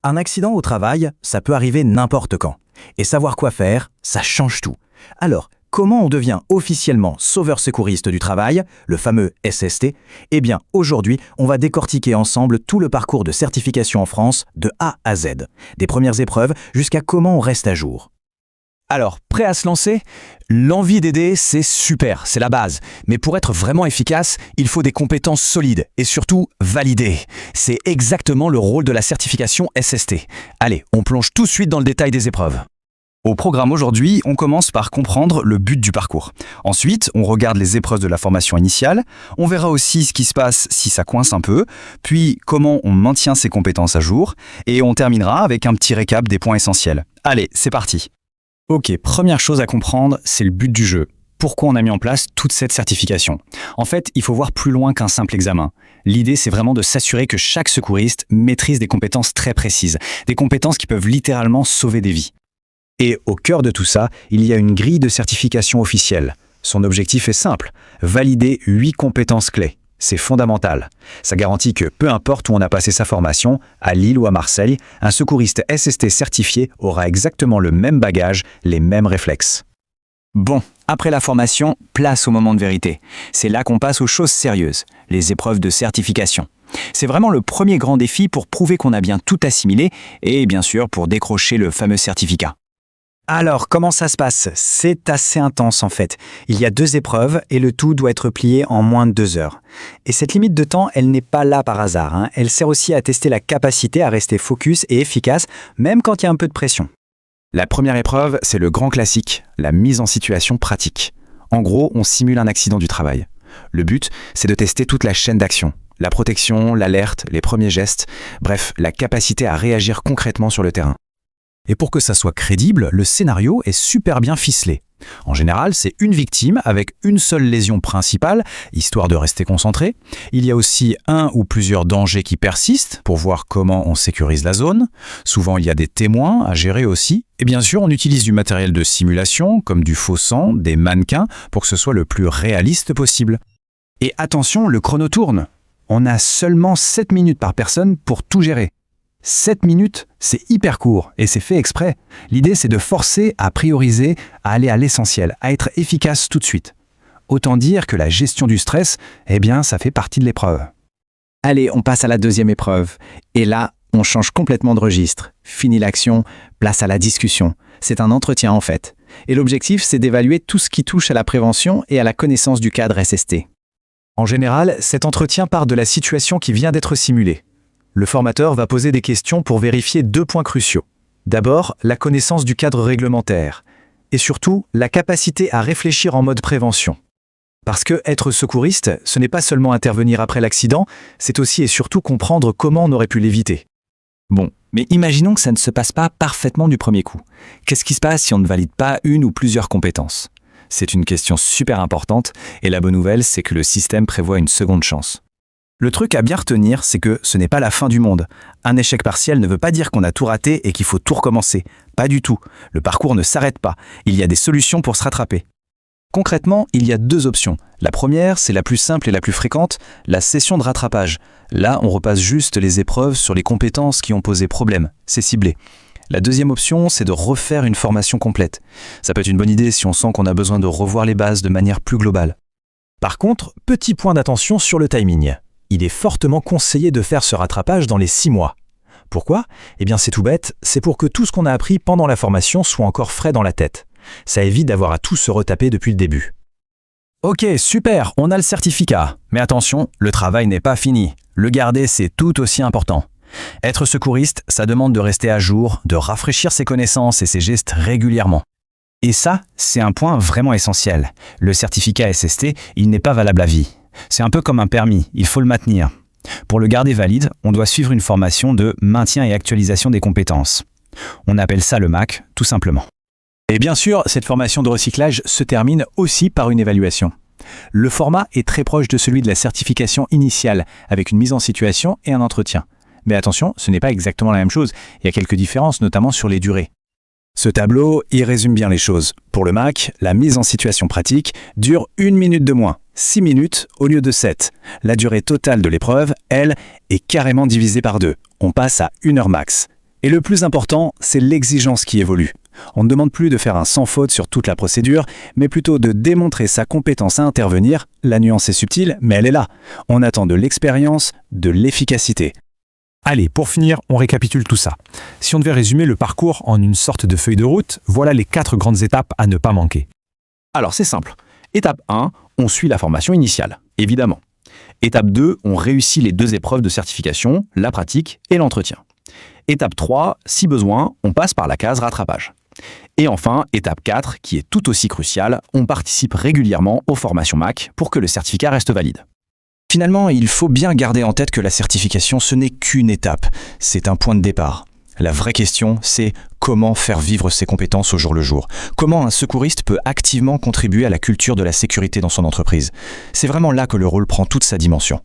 Un accident au travail, ça peut arriver n'importe quand. Et savoir quoi faire, ça change tout. Alors, comment on devient officiellement sauveur secouriste du travail, le fameux SST? Eh bien, aujourd'hui, on va décortiquer ensemble tout le parcours de certification en France de A à Z. Des premières épreuves jusqu'à comment on reste à jour. Alors, prêt à se lancer? L'envie d'aider, c'est super, c'est la base. Mais pour être vraiment efficace, il faut des compétences solides et surtout validées. C'est exactement le rôle de la certification SST. Allez, on plonge tout de suite dans le détail des épreuves. Au programme aujourd'hui, on commence par comprendre le but du parcours. Ensuite, on regarde les épreuves de la formation initiale. On verra aussi ce qui se passe si ça coince un peu, puis comment on maintient ses compétences à jour, et on terminera avec un petit récap des points essentiels. Allez, c'est parti. Ok, première chose à comprendre, c'est le but du jeu. Pourquoi on a mis en place toute cette certification? En fait, il faut voir plus loin qu'un simple examen. L'idée, c'est vraiment de s'assurer que chaque secouriste maîtrise des compétences très précises, des compétences qui peuvent littéralement sauver des vies. Et au cœur de tout ça, il y a une grille de certification officielle. Son objectif est simple, valider 8 compétences clés. C'est fondamental. Ça garantit que peu importe où on a passé sa formation, à Lille ou à Marseille, un secouriste SST certifié aura exactement le même bagage, les mêmes réflexes. Bon, après la formation, place au moment de vérité. C'est là qu'on passe aux choses sérieuses, les épreuves de certification. C'est vraiment le premier grand défi pour prouver qu'on a bien tout assimilé et bien sûr pour décrocher le fameux certificat. Alors, comment ça se passe? C'est assez intense en fait. Il y a 2 épreuves et le tout doit être plié en moins de 2 heures. Et cette limite de temps, elle n'est pas là par hasard. Elle sert aussi à tester la capacité à rester focus et efficace, même quand il y a un peu de pression. La première épreuve, c'est le grand classique, la mise en situation pratique. En gros, on simule un accident du travail. Le but, c'est de tester toute la chaîne d'action. La protection, l'alerte, les premiers gestes, bref, la capacité à réagir concrètement sur le terrain. Et pour que ça soit crédible, le scénario est super bien ficelé. En général, c'est une victime avec une seule lésion principale, histoire de rester concentré. Il y a aussi un ou plusieurs dangers qui persistent pour voir comment on sécurise la zone. Souvent, il y a des témoins à gérer aussi. Et bien sûr, on utilise du matériel de simulation, comme du faux sang, des mannequins, pour que ce soit le plus réaliste possible. Et attention, le chrono tourne. On a seulement 7 minutes par personne pour tout gérer. 7 minutes, c'est hyper court et c'est fait exprès. L'idée, c'est de forcer à prioriser, à aller à l'essentiel, à être efficace tout de suite. Autant dire que la gestion du stress, eh bien, ça fait partie de l'épreuve. Allez, on passe à la deuxième épreuve. Et là, on change complètement de registre. Fini l'action, place à la discussion. C'est un entretien en fait. Et l'objectif, c'est d'évaluer tout ce qui touche à la prévention et à la connaissance du cadre SST. En général, cet entretien part de la situation qui vient d'être simulée. Le formateur va poser des questions pour vérifier 2 points cruciaux. D'abord, la connaissance du cadre réglementaire. Et surtout, la capacité à réfléchir en mode prévention. Parce que être secouriste, ce n'est pas seulement intervenir après l'accident, c'est aussi et surtout comprendre comment on aurait pu l'éviter. Bon, mais imaginons que ça ne se passe pas parfaitement du premier coup. Qu'est-ce qui se passe si on ne valide pas une ou plusieurs compétences? C'est une question super importante, et la bonne nouvelle, c'est que le système prévoit une seconde chance. Le truc à bien retenir, c'est que ce n'est pas la fin du monde. Un échec partiel ne veut pas dire qu'on a tout raté et qu'il faut tout recommencer. Pas du tout. Le parcours ne s'arrête pas. Il y a des solutions pour se rattraper. Concrètement, il y a 2 options. La première, c'est la plus simple et la plus fréquente, la session de rattrapage. Là, on repasse juste les épreuves sur les compétences qui ont posé problème. C'est ciblé. La deuxième option, c'est de refaire une formation complète. Ça peut être une bonne idée si on sent qu'on a besoin de revoir les bases de manière plus globale. Par contre, petit point d'attention sur le timing. Il est fortement conseillé de faire ce rattrapage dans les 6 mois. Pourquoi? Eh bien c'est tout bête, c'est pour que tout ce qu'on a appris pendant la formation soit encore frais dans la tête. Ça évite d'avoir à tout se retaper depuis le début. Ok, super, on a le certificat. Mais attention, le travail n'est pas fini. Le garder, c'est tout aussi important. Être secouriste, ça demande de rester à jour, de rafraîchir ses connaissances et ses gestes régulièrement. Et ça, c'est un point vraiment essentiel. Le certificat SST, il n'est pas valable à vie. C'est un peu comme un permis, il faut le maintenir. Pour le garder valide, on doit suivre une formation de maintien et actualisation des compétences. On appelle ça le MAC, tout simplement. Et bien sûr, cette formation de recyclage se termine aussi par une évaluation. Le format est très proche de celui de la certification initiale, avec une mise en situation et un entretien. Mais attention, ce n'est pas exactement la même chose, il y a quelques différences, notamment sur les durées. Ce tableau, il résume bien les choses. Pour le MAC, la mise en situation pratique dure 1 minute de moins, 6 minutes au lieu de 7. La durée totale de l'épreuve, elle, est carrément divisée par 2. On passe à 1 heure max. Et le plus important, c'est l'exigence qui évolue. On ne demande plus de faire un sans faute sur toute la procédure, mais plutôt de démontrer sa compétence à intervenir. La nuance est subtile, mais elle est là. On attend de l'expérience, de l'efficacité. Allez, pour finir, on récapitule tout ça. Si on devait résumer le parcours en une sorte de feuille de route, voilà les 4 grandes étapes à ne pas manquer. Alors c'est simple. Étape 1, on suit la formation initiale, évidemment. Étape 2, on réussit les 2 épreuves de certification, la pratique et l'entretien. Étape 3, si besoin, on passe par la case rattrapage. Et enfin, étape 4, qui est tout aussi cruciale, on participe régulièrement aux formations MAC pour que le certificat reste valide. Finalement, il faut bien garder en tête que la certification, ce n'est qu'une étape, c'est un point de départ. La vraie question, c'est comment faire vivre ses compétences au jour le jour. Comment un secouriste peut activement contribuer à la culture de la sécurité dans son entreprise. C'est vraiment là que le rôle prend toute sa dimension.